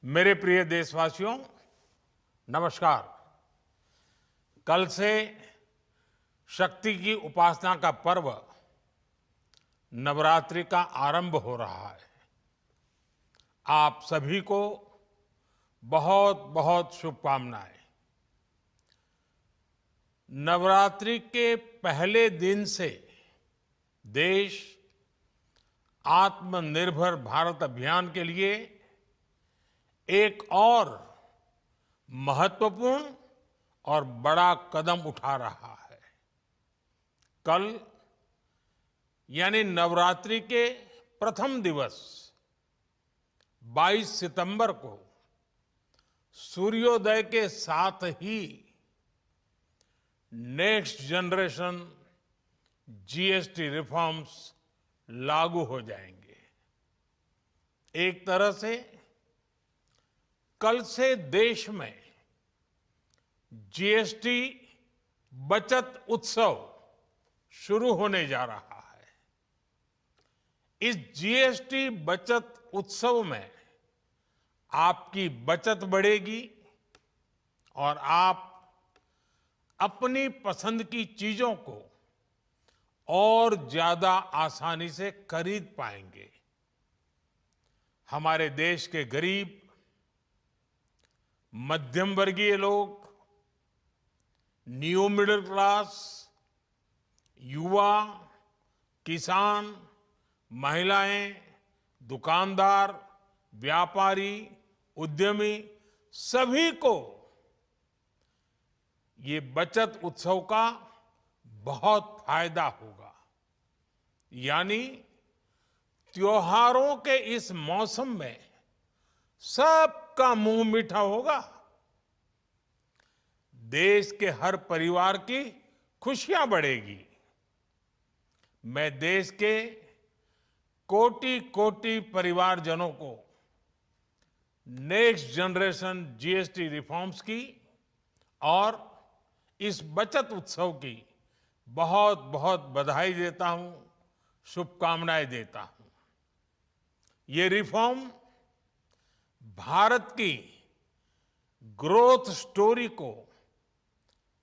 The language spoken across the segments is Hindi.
मेरे प्रिय देशवासियों, नमस्कार। कल से शक्ति की उपासना का पर्व नवरात्रि का आरंभ हो रहा है। आप सभी को बहुत बहुत शुभकामनाएं। नवरात्रि के पहले दिन से देश आत्मनिर्भर भारत अभियान के लिए एक और महत्वपूर्ण और बड़ा कदम उठा रहा है। कल यानी नवरात्रि के प्रथम दिवस 22 सितंबर को सूर्योदय के साथ ही नेक्स्ट जनरेशन जीएसटी रिफॉर्म्स लागू हो जाएंगे। एक तरह से कल से देश में जीएसटी बचत उत्सव शुरू होने जा रहा है। इस जीएसटी बचत उत्सव में आपकी बचत बढ़ेगी और आप अपनी पसंद की चीजों को और ज्यादा आसानी से खरीद पाएंगे। हमारे देश के गरीब, मध्यम वर्गीय लोग, न्यू मिडिल क्लास, युवा, किसान, महिलाएं, दुकानदार, व्यापारी, उद्यमी, सभी को ये बचत उत्सव का बहुत फायदा होगा। यानी त्योहारों के इस मौसम में सबका मुंह मीठा होगा। देश के हर परिवार की खुशियां बढ़ेगी। मैं देश के कोटि कोटि परिवारजनों को नेक्स्ट जनरेशन जीएसटी रिफॉर्म्स की और इस बचत उत्सव की बहुत बहुत बधाई देता हूं, शुभकामनाएं देता हूं। ये रिफॉर्म भारत की ग्रोथ स्टोरी को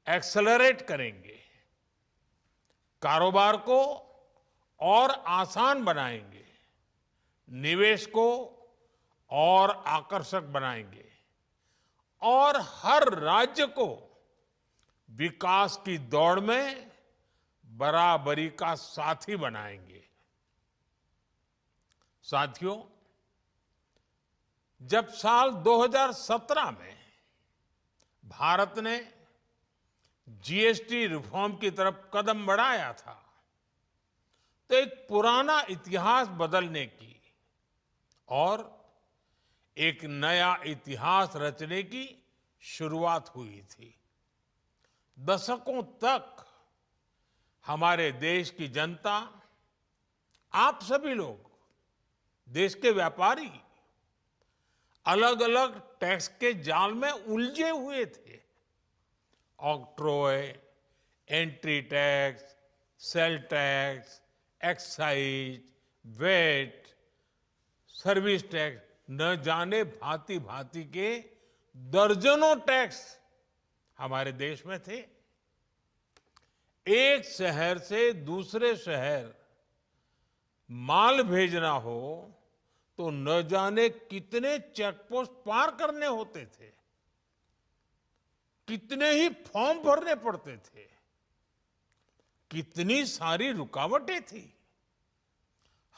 एक्सेलरेट करेंगे, कारोबार को और आसान बनाएंगे, निवेश को और आकर्षक बनाएंगे और हर राज्य को विकास की दौड़ में बराबरी का साथी बनाएंगे। साथियों, जब साल 2017 में भारत ने जीएसटी रिफॉर्म की तरफ कदम बढ़ाया था, तो एक पुराना इतिहास बदलने की और एक नया इतिहास रचने की शुरुआत हुई थी। दशकों तक हमारे देश की जनता, आप सभी लोग, देश के व्यापारी अलग अलग टैक्स के जाल में उलझे हुए थे। Octroi, entry tax, sale tax, excise, VAT, service tax, न जाने भांति भांति के दर्जनों टैक्स हमारे देश में थे। एक शहर से दूसरे शहर माल भेजना हो तो न जाने कितने चेकपोस्ट पार करने होते थे, कितने ही फॉर्म भरने पड़ते थे, कितनी सारी रुकावटें थी।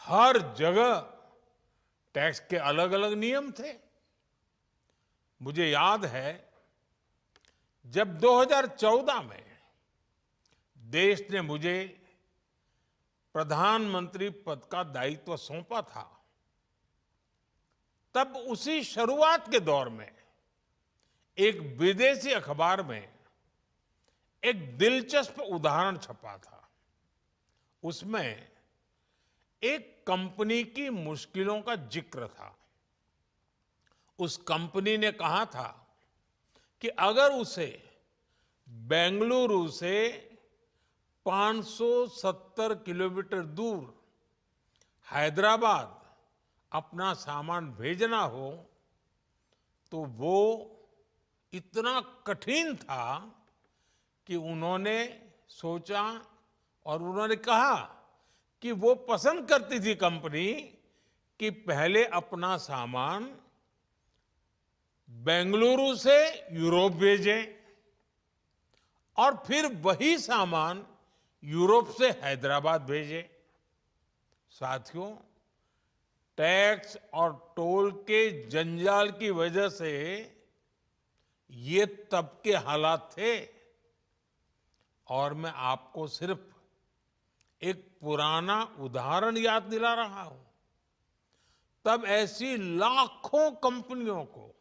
हर जगह टैक्स के अलग अलग नियम थे। मुझे याद है, जब 2014 में देश ने मुझे प्रधानमंत्री पद का दायित्व सौंपा था, तब उसी शुरुआत के दौर में एक विदेशी अखबार में एक दिलचस्प उदाहरण छपा था। उसमें एक कंपनी की मुश्किलों का जिक्र था। उस कंपनी ने कहा था कि अगर उसे बेंगलुरु से 570 किलोमीटर दूर हैदराबाद अपना सामान भेजना हो तो वो इतना कठिन था कि उन्होंने सोचा और उन्होंने कहा कि वो पसंद करती थी कंपनी कि पहले अपना सामान बेंगलुरु से यूरोप भेजें और फिर वही सामान यूरोप से हैदराबाद भेजें। साथियों, टैक्स और टोल के जंजाल की वजह से ये तब के हालात थे। और मैं आपको सिर्फ एक पुराना उदाहरण याद दिला रहा हूं। तब ऐसी लाखों कंपनियों को,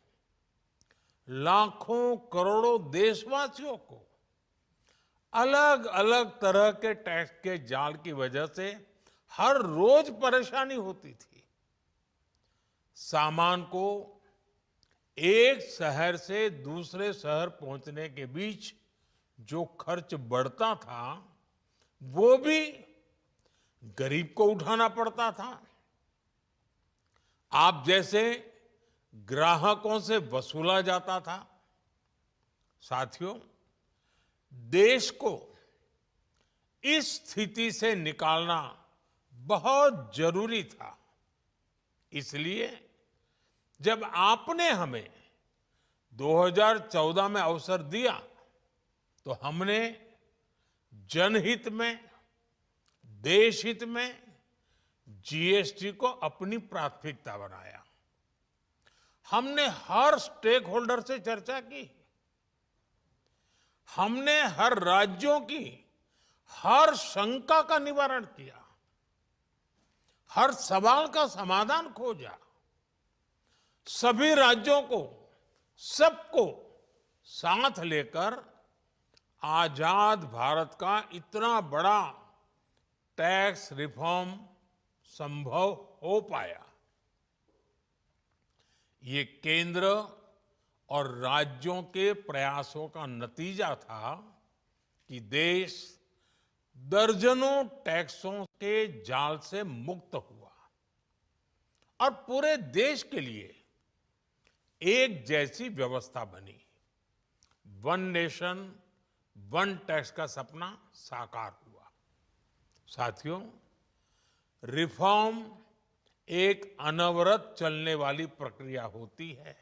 लाखों करोड़ों देशवासियों को अलग अलग तरह के टैक्स के जाल की वजह से हर रोज परेशानी होती थी। सामान को एक शहर से दूसरे शहर पहुंचने के बीच जो खर्च बढ़ता था वो भी गरीब को उठाना पड़ता था। आप जैसे ग्राहकों से वसूला जाता था। साथियों, देश को इस स्थिति से निकालना बहुत जरूरी था। इसलिए जब आपने हमें 2014 में अवसर दिया तो हमने जनहित में, देश हित में जीएसटी को अपनी प्राथमिकता बनाया। हमने हर स्टेक होल्डर से चर्चा की। हमने हर राज्यों की हर शंका का निवारण किया, हर सवाल का समाधान खोजा। सभी राज्यों को, सबको साथ लेकर आजाद भारत का इतना बड़ा टैक्स रिफॉर्म संभव हो पाया। ये केंद्र और राज्यों के प्रयासों का नतीजा था कि देश दर्जनों टैक्सों के जाल से मुक्त हुआ और पूरे देश के लिए एक जैसी व्यवस्था बनी। वन नेशन वन टैक्स का सपना साकार हुआ। साथियों, रिफॉर्म एक अनवरत चलने वाली प्रक्रिया होती है।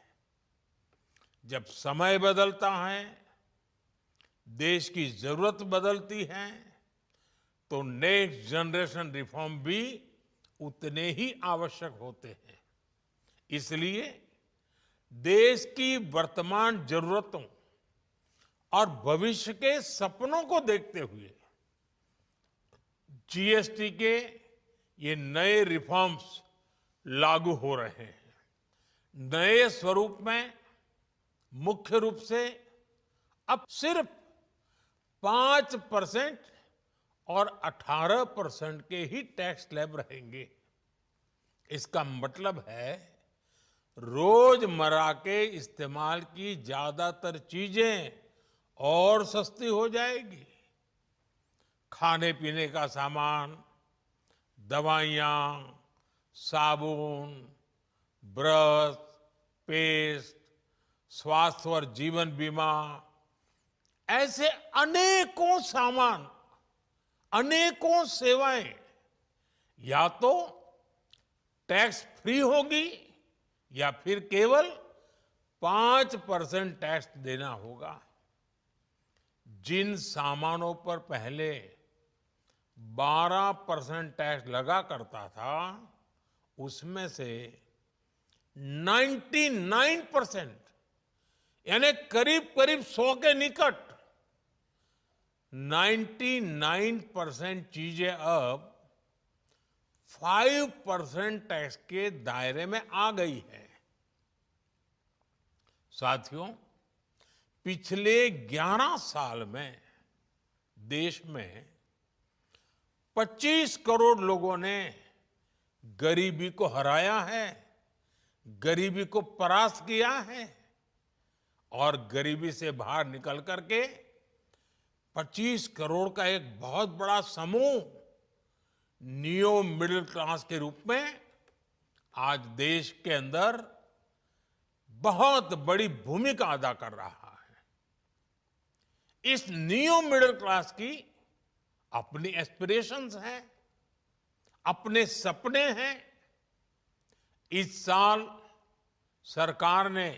जब समय बदलता है, देश की जरूरत बदलती है, तो नेक्स्ट जनरेशन रिफॉर्म भी उतने ही आवश्यक होते हैं। इसलिए देश की वर्तमान जरूरतों और भविष्य के सपनों को देखते हुए जीएसटी के ये नए रिफॉर्म्स लागू हो रहे हैं। नए स्वरूप में मुख्य रूप से अब सिर्फ 5% और 18% के ही टैक्स स्लैब रहेंगे। इसका मतलब है रोजमर्रा के इस्तेमाल की ज्यादातर चीजें और सस्ती हो जाएगी। खाने पीने का सामान, दवाइयां, साबुन, ब्रश, पेस्ट, स्वास्थ्य और जीवन बीमा, ऐसे अनेकों सामान, अनेकों सेवाएं या तो टैक्स फ्री होगी या फिर केवल 5% टैक्स देना होगा। जिन सामानों पर पहले 12% टैक्स लगा करता था, उसमें से 99% यानी करीब करीब 100 के निकट 99% चीजें अब 5% टैक्स के दायरे में आ गई है। साथियों, पिछले 11 साल में देश में 25 करोड़ लोगों ने गरीबी को हराया है, गरीबी को परास्त किया है और गरीबी से बाहर निकल करके 25 करोड़ का एक बहुत बड़ा समूह नियो मिडिल क्लास के रूप में आज देश के अंदर बहुत बड़ी भूमिका अदा कर रहा है। इस न्यू मिडिल क्लास की अपनी एस्पिरेशंस हैं, अपने सपने हैं। इस साल सरकार ने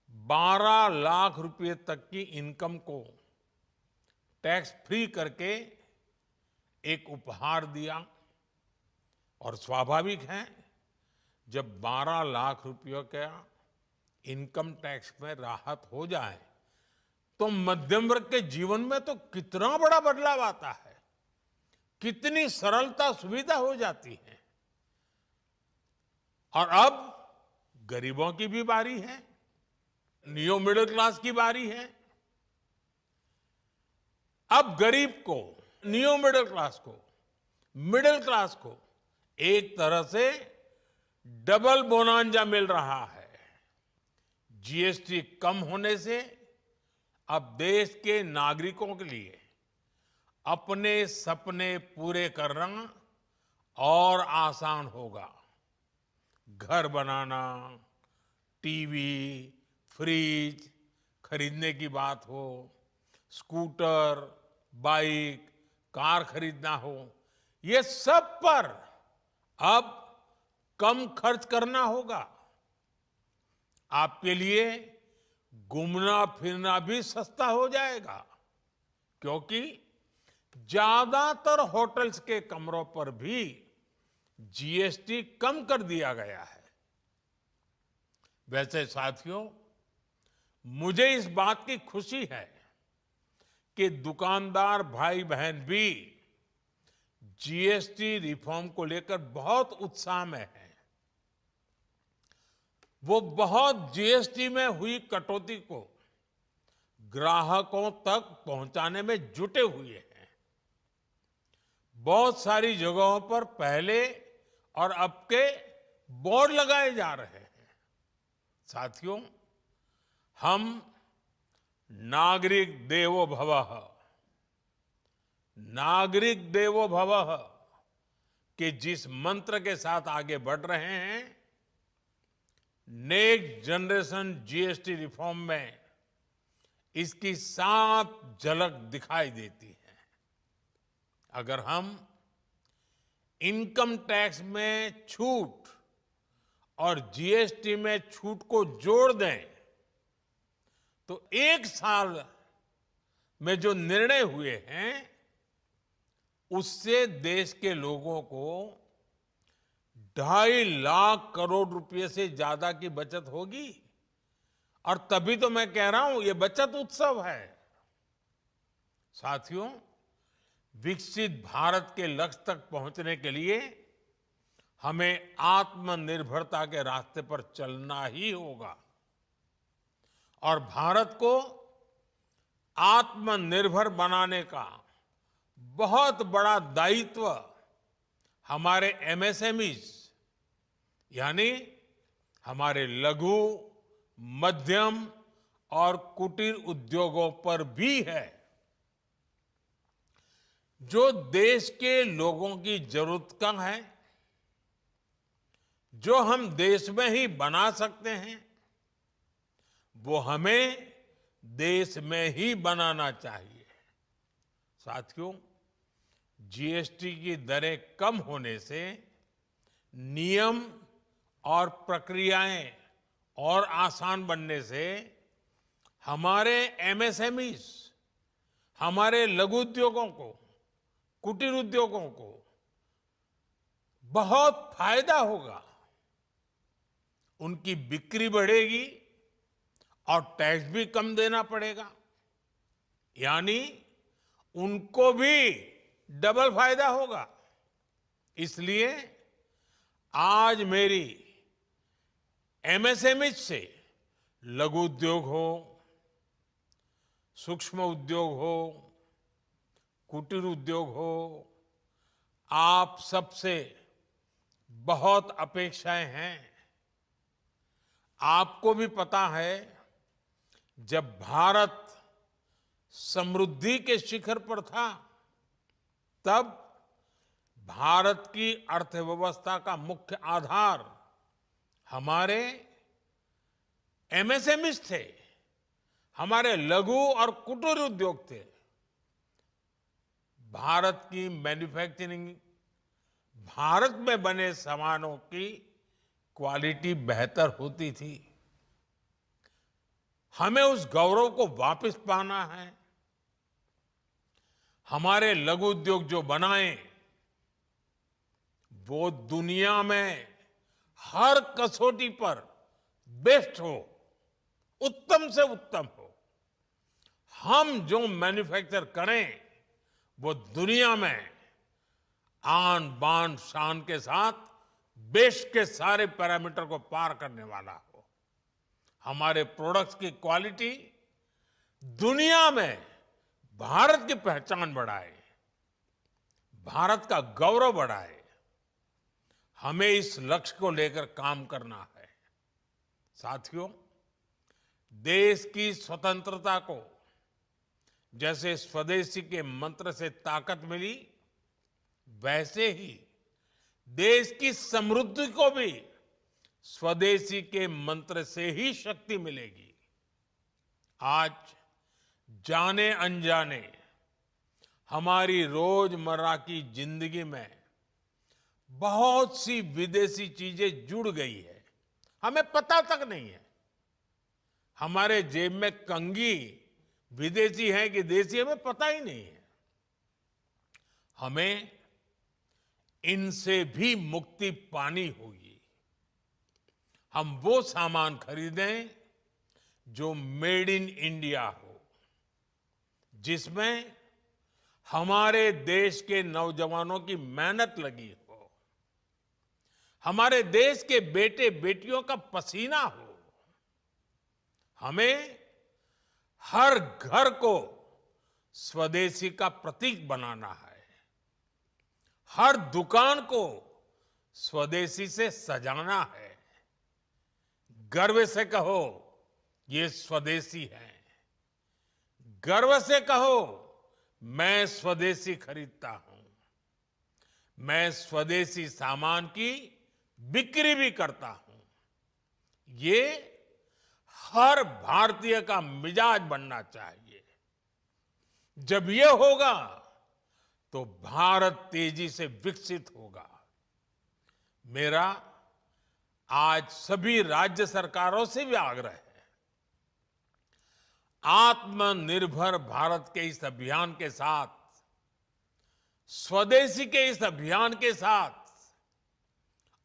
12 लाख रुपए तक की इनकम को टैक्स फ्री करके एक उपहार दिया। और स्वाभाविक है, जब 12 लाख रुपयों का इनकम टैक्स में राहत हो जाए तो मध्यम वर्ग के जीवन में तो कितना बड़ा बदलाव आता है, कितनी सरलता सुविधा हो जाती है। और अब गरीबों की भी बारी है, न्यू मिडिल क्लास की बारी है। अब गरीब को, न्यू मिडिल क्लास को एक तरह से डबल बोनांजा मिल रहा है। जीएसटी कम होने से अब देश के नागरिकों के लिए अपने सपने पूरे करना और आसान होगा। घर बनाना, टीवी, फ्रिज खरीदने की बात हो, स्कूटर, बाइक, कार खरीदना हो, ये सब पर अब कम खर्च करना होगा। आपके लिए घूमना फिरना भी सस्ता हो जाएगा, क्योंकि ज्यादातर होटल्स के कमरों पर भी जीएसटी कम कर दिया गया है। वैसे साथियों, मुझे इस बात की खुशी है कि दुकानदार भाई बहन भी जीएसटी रिफॉर्म को लेकर बहुत उत्साह में हैं। वो बहुत जीएसटी में हुई कटौती को ग्राहकों तक पहुंचाने में जुटे हुए हैं। बहुत सारी जगहों पर पहले और अब के बोर्ड लगाए जा रहे हैं। साथियों, हम नागरिक देवो भवः, नागरिक देवो भवः के जिस मंत्र के साथ आगे बढ़ रहे हैं, नेक्स्ट जनरेशन जीएसटी रिफॉर्म में इसकी साफ झलक दिखाई देती है। अगर हम इनकम टैक्स में छूट और जीएसटी में छूट को जोड़ दें तो एक साल में जो निर्णय हुए हैं उससे देश के लोगों को 2.5 लाख करोड़ रुपए से ज्यादा की बचत होगी। और तभी तो मैं कह रहा हूं, ये बचत उत्सव है। साथियों, विकसित भारत के लक्ष्य तक पहुंचने के लिए हमें आत्मनिर्भरता के रास्ते पर चलना ही होगा। और भारत को आत्मनिर्भर बनाने का बहुत बड़ा दायित्व हमारे एमएसएमईज यानी हमारे लघु, मध्यम और कुटीर उद्योगों पर भी है, जो देश के लोगों की जरूरत का है, जो हम देश में ही बना सकते हैं, वो हमें देश में ही बनाना चाहिए। साथियों, जीएसटी की दरें कम होने से नियम और प्रक्रियाएं और आसान बनने से हमारे एमएसएमईज, हमारे लघु उद्योगों को, कुटीर उद्योगों को बहुत फायदा होगा। उनकी बिक्री बढ़ेगी और टैक्स भी कम देना पड़ेगा, यानी उनको भी डबल फायदा होगा। इसलिए आज मेरी एमएसएमई से लघु उद्योग हो, सूक्ष्म उद्योग हो, कुटीर उद्योग हो, आप सबसे बहुत अपेक्षाएं हैं। आपको भी पता है, जब भारत समृद्धि के शिखर पर था, तब भारत की अर्थव्यवस्था का मुख्य आधार हमारे एमएसएमईज थे, हमारे लघु और कुटीर उद्योग थे। भारत की मैन्युफैक्चरिंग, भारत में बने सामानों की क्वालिटी बेहतर होती थी। हमें उस गौरव को वापस पाना है। हमारे लघु उद्योग जो बनाए वो दुनिया में हर कसौटी पर बेस्ट हो, उत्तम से उत्तम हो। हम जो मैन्युफैक्चर करें वो दुनिया में आन बान शान के साथ बेस्ट के सारे पैरामीटर को पार करने वाला हो। हमारे प्रोडक्ट्स की क्वालिटी दुनिया में भारत की पहचान बढ़ाए, भारत का गौरव बढ़ाए। हमें इस लक्ष्य को लेकर काम करना है। साथियों, देश की स्वतंत्रता को जैसे स्वदेशी के मंत्र से ताकत मिली, वैसे ही देश की समृद्धि को भी स्वदेशी के मंत्र से ही शक्ति मिलेगी। आज जाने अनजाने हमारी रोजमर्रा की जिंदगी में बहुत सी विदेशी चीजें जुड़ गई है, हमें पता तक नहीं है। हमारे जेब में कंघी विदेशी है कि देसी, हमें पता ही नहीं है। हमें इनसे भी मुक्ति पानी होगी। हम वो सामान खरीदें जो मेड इन इंडिया हो, जिसमें हमारे देश के नौजवानों की मेहनत लगी हो, हमारे देश के बेटे बेटियों का पसीना हो। हमें हर घर को स्वदेशी का प्रतीक बनाना है, हर दुकान को स्वदेशी से सजाना है। गर्व से कहो ये स्वदेशी है, गर्व से कहो मैं स्वदेशी खरीदता हूं, मैं स्वदेशी सामान की बिक्री भी करता हूं। ये हर भारतीय का मिजाज बनना चाहिए। जब ये होगा तो भारत तेजी से विकसित होगा। मेरा आज सभी राज्य सरकारों से भी आग्रह है, आत्मनिर्भर भारत के इस अभियान के साथ, स्वदेशी के इस अभियान के साथ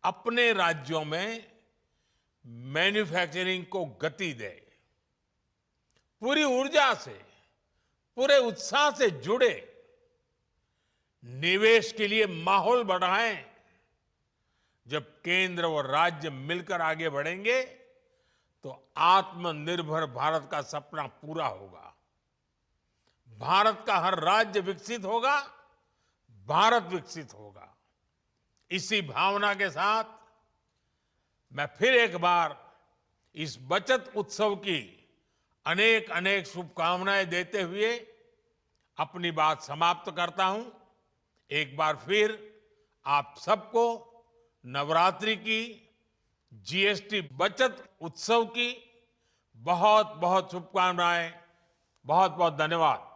अपने राज्यों में मैन्युफैक्चरिंग को गति दे। पूरी ऊर्जा से, पूरे उत्साह से जुड़े, निवेश के लिए माहौल बढ़ाएं। जब केंद्र और राज्य मिलकर आगे बढ़ेंगे तो आत्मनिर्भर भारत का सपना पूरा होगा। भारत का हर राज्य विकसित होगा, भारत विकसित होगा। इसी भावना के साथ मैं फिर एक बार इस बचत उत्सव की अनेक अनेक शुभकामनाएं देते हुए अपनी बात समाप्त करता हूं। एक बार फिर आप सबको नवरात्रि की, जीएसटी बचत उत्सव की बहुत बहुत शुभकामनाएं। बहुत बहुत धन्यवाद।